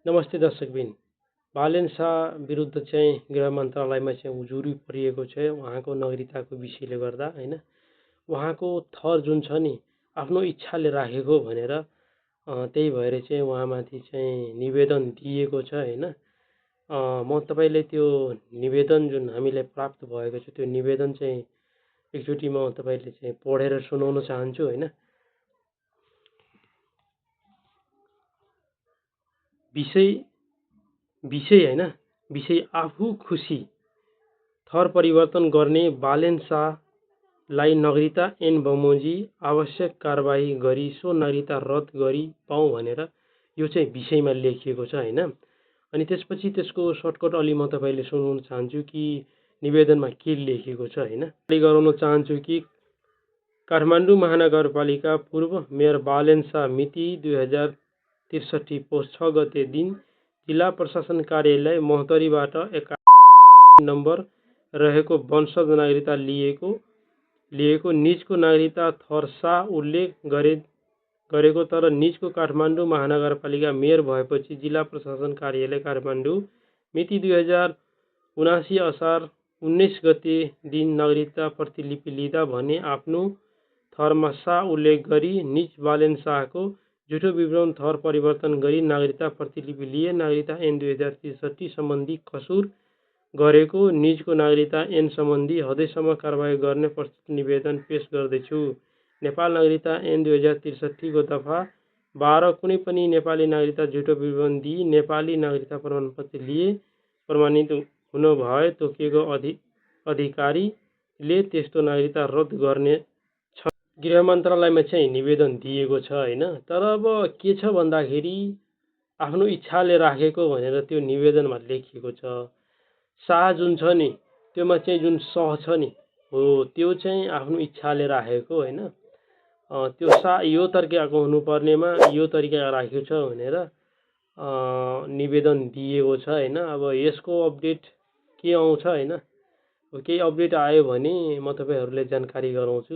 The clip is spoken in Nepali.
नमस्ते दर्शकबिन। बालेन शाह विरुद्ध चाहिँ गृह मन्त्रालयमा चाहिँ उजुरी परिएको छ उहाँको नागरिकताको विषयले गर्दा हैन। उहाँको थर जुन छ नि आफ्नो इच्छाले राखेको भनेर त्यही भएर चाहिँ उहाँमाथि चाहिँ निवेदन दिएको छ हैन। म तपाईँले त्यो निवेदन जुन हामीलाई प्राप्त भएको छ त्यो निवेदन चाहिँ एकचोटि म तपाईँले चाहिँ पढेर सुनाउन चाहन्छु हैन। विषय विषय हैन विषय आफू खुसी थर परिवर्तन गर्ने बालेन शाहलाई नागरिकता ऐन बमोजिम आवश्यक कारबाही गरी सो नागरिकता रद्द गरी पाऊँ भनेर यो चाहिँ विषयमा लेखिएको छ हैन। अनि त्यसपछि त्यसको सर्टकट अलि म तपाईँले सुनाउन चाहन्छु कि निवेदनमा के लेखिएको छ हैन। गराउन चाहन्छु कि काठमाडौँ महानगरपालिका पूर्व मेयर बालेन शाह मिति 2063 पोस्ट 6 गते दिन जिल्ला प्रशासन कार्यालय महोत्तरीबाट 51 नम्बर रहेको वंशज नागरिकता लिएको निजको नागरिकता थर शाह उल्लेख गरेको तर निजको काठमाडौँ महानगरपालिका मेयर भएपछि जिल्ला प्रशासन कार्यालय काठमाडौँ मिति 2079 असार 19 गते दिन नागरिकता प्रतिलिपि लिँदा भने आफ्नो थरमा शाह उल्लेख गरी निज बालेन शाहको झुटो विवरण थर परिवर्तन गरी नागरिकता प्रतिलिपि लिए नागरिकता ऐन 2063 सम्बन्धी कसुर गरेको निजको नागरिकता ऐन सम्बन्धी हदैसम्म कारबाही गर्ने प्रस्तुत निवेदन पेश गर्दैछु। नेपाल नागरिकता ऐन 2063 को दफा 12 कुनै पनि नेपाली नागरिकता झुटो विवरण दिई नेपाली नागरिकता प्रमाणपत्र लिए प्रमाणित हुन भए तोकिएको अधिकारीले त्यस्तो नागरिकता रद्द गर्ने छ। गृह मन्त्रालयमा चाहिँ निवेदन दिएको छ हैन। तर अब के छ भन्दाखेरि आफ्नो इच्छाले राखेको भनेर त्यो निवेदनमा लेखिएको छ। शाह जुन छ नि त्योमा चाहिँ जुन सह छ नि हो त्यो चाहिँ आफ्नो इच्छाले राखेको हैन। त्यो शाह यो तरिकाको हुनुपर्नेमा यो तरिका राखेको छ भनेर निवेदन दिएको छ हैन। अब यसको अपडेट के आउँछ हैन। केही अपडेट आयो भने म तपाईहरुलाई जानकारी गराउँछु।